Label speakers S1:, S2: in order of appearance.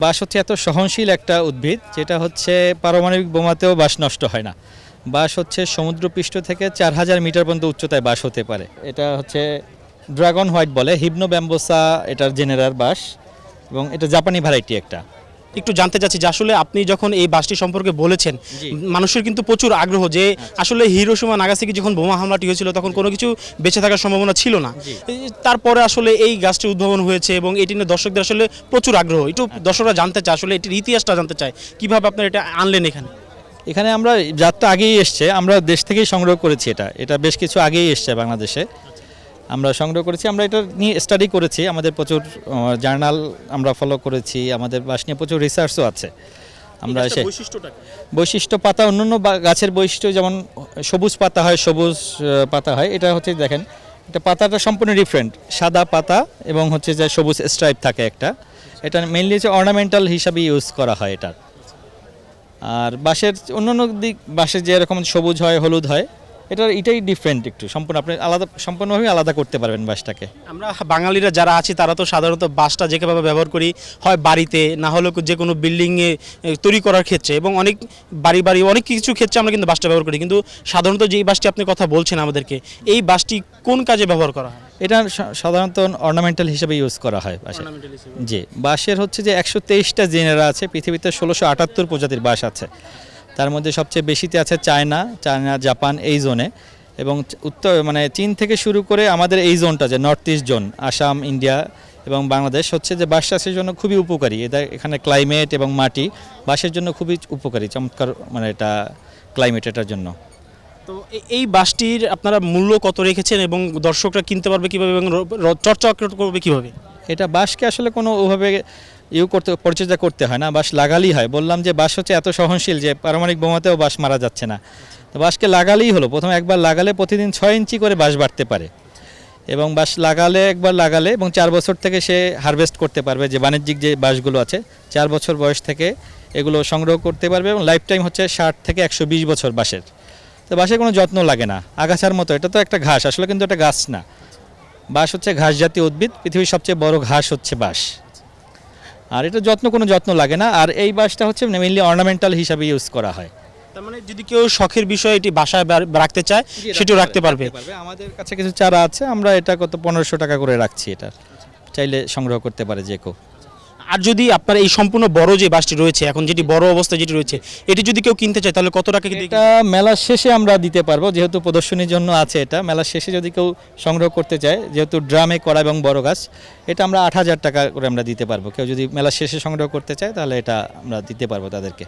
S1: বাঁশ হচ্ছে এত সহনশীল একটা উদ্ভিদ যেটা হচ্ছে পারমাণবিক বোমাতেও বাঁশ নষ্ট হয় না। বাঁশ হচ্ছে সমুদ্রপৃষ্ঠ থেকে 4000 মিটার পর্যন্ত উচ্চতায় বাঁশ হতে পারে। এটা হচ্ছে ড্রাগন হোয়াইট বলে, হিপনো ব্যাম্বোসা এটার জেনেরার বাঁশ, এবং এটা জাপানি ভ্যারাইটি একটা।
S2: একটু জানতে চাচ্ছি যে আসলে আপনি যখন এই বাসটি সম্পর্কে বলেছেন,
S1: জি।
S2: মানুষের কিন্তু প্রচুর আগ্রহ যে আসলে হিরোশিমা নাগাসাকি যখন বোমা হামলাটি হয়েছিল তখন কোনো কিছু বেঁচে থাকার সম্ভাবনা ছিল না।
S1: জি।
S2: তারপরে আসলে এই গাছটি উদ্ভাবন হয়েছে এবং এটি নিয়ে দর্শকদের আসলে প্রচুর আগ্রহ। একটু দর্শকরা জানতে চায়, আসলে এটির ইতিহাসটা জানতে চায়, কিভাবে আপনারা এটা আনলেন এখানে।
S1: এখানে আমরা জাতটা আগেই এসছে, আমরা দেশ থেকেই সংগ্রহ করেছি। এটা বেশ কিছু আগেই এসছে বাংলাদেশে, আমরা সংগ্রহ করেছি। আমরা এটা নিয়ে স্টাডি করেছি, আমাদের প্রচুর জার্নাল আমরা ফলো করেছি, আমাদের বাঁশ নিয়ে প্রচুর রিসার্চও আছে। আমরা এসে বৈশিষ্ট্য পাতা অন্যান্য গাছের বৈশিষ্ট্য, যেমন সবুজ পাতা হয়, সবুজ পাতা হয়। এটা হচ্ছে দেখেন, এটা পাতাটা সম্পূর্ণ ডিফারেন্ট, সাদা পাতা এবং হচ্ছে যে সবুজ স্ট্রাইপ থাকে একটা। এটা মেইনলি হচ্ছে অর্নামেন্টাল হিসাবে ইউজ করা হয় এটা। আর বাঁশের অন্যান্য দিক, বাঁশের যে এরকম সবুজ হয়, হলুদ হয়, এটাই ডিফারেন্ট একটু, সম্পূর্ণ আপনি আলাদা, সম্পূর্ণভাবে আলাদা করতে পারবেন বাঁশটাকে।
S2: আমরা বাঙালিরা যারা আছি তারা তো সাধারণত বাসটা যেভাবে ব্যবহার করি, হয় বাড়িতে, না হলে যে কোনো বিল্ডিংয়ে তৈরি করার ক্ষেত্রে, এবং অনেক বাড়ি অনেক কিছু ক্ষেত্রে আমরা কিন্তু বাসটা ব্যবহার করি। কিন্তু সাধারণত যেই বাসটি আপনি কথা বলছেন আমাদেরকে, এই বাসটি কোন কাজে ব্যবহার করা হয়?
S1: এটা সাধারণত অর্নামেন্টাল হিসেবে ইউজ করা হয় বাঁশের। জি, বাঁশের হচ্ছে যে 123টা জেনেরা আছে পৃথিবীতে, 1678 প্রজাতির বাঁশ আছে। তার মধ্যে সবচেয়ে বেশিতে আছে চায়না, জাপান এই জোনে, এবং উত্তর মানে চীন থেকে শুরু করে আমাদের এই জোনটা, যে north east zone, Assam, India এবং বাংলাদেশ হচ্ছে যে বাঁশ চাষের জন্য খুবই উপকারী। এখানে ক্লাইমেট এবং মাটি বাঁশের জন্য খুবই উপকারী, চমৎকার মানে এটা ক্লাইমেট এটার জন্য।
S2: তো এই বাসটির আপনারা মূল্য কত রেখেছেন এবং দর্শকরা কিনতে পারবে কিভাবে এবং চর্চা করবে কিভাবে?
S1: এটা বাঁশকে আসলে কোনো ওভাবে পরিচর্যা করতে হয় না, বাঁশ লাগালেই হয়। বললাম যে বাঁশ হচ্ছে এত সহনশীল যে পারমাণবিক বোমাতেও বাঁশ মারা যাচ্ছে না। তো বাঁশকে লাগালেই হলো, প্রথমে একবার লাগালে প্রতিদিন 6 ইঞ্চি করে বাঁশ বাড়তে পারে, এবং বাঁশ একবার লাগালে এবং 4 বছর থেকে সে হারভেস্ট করতে পারবে। যে বাণিজ্যিক যে বাঁশগুলো আছে, 4 বছর বয়স থেকে এগুলো সংগ্রহ করতে পারবে, এবং লাইফ টাইম হচ্ছে 60 থেকে 120 বছর বাঁশের। তো বাঁশের কোনো যত্ন লাগে না, আগাছার মতো। এটা তো একটা ঘাস আসলে, কিন্তু এটা গাছ না। বাঁশ হচ্ছে ঘাস জাতীয় উদ্ভিদ, পৃথিবীর সবচেয়ে বড় ঘাস হচ্ছে বাঁশ। আর এটা কোনো যত্ন লাগে না। আর এই বাঁশটা হচ্ছে মেইনলি অর্নামেন্টাল হিসাবে ইউজ করা হয়।
S2: তার মানে যদি কেউ শখের বিষয়ে এটি বাসায় রাখতে চায় সেটিও রাখতে পারবে।
S1: আমাদের কাছে কিছু চারা আছে, আমরা এটা কত 1500 টাকা করে রাখছি। এটা চাইলে সংগ্রহ করতে পারে যে কেউ।
S2: আর যদি আপনার এই সম্পূর্ণ বড় যে বাসটি রয়েছে এখন, যেটি বড় অবস্থায় যেটি রয়েছে, এটি যদি কেউ কিনতে চায় তাহলে কত টাকা?
S1: এটা মেলার শেষে আমরা দিতে পারবো, যেহেতু প্রদর্শনীর জন্য আছে। এটা মেলার শেষে যদি কেউ সংগ্রহ করতে চায়, যেহেতু ড্রামে করা এবং বড় গাছ, এটা আমরা 8000 টাকা করে আমরা দিতে পারবো। কেউ যদি মেলার শেষে সংগ্রহ করতে চায় তাহলে এটা আমরা দিতে পারবো তাদেরকে।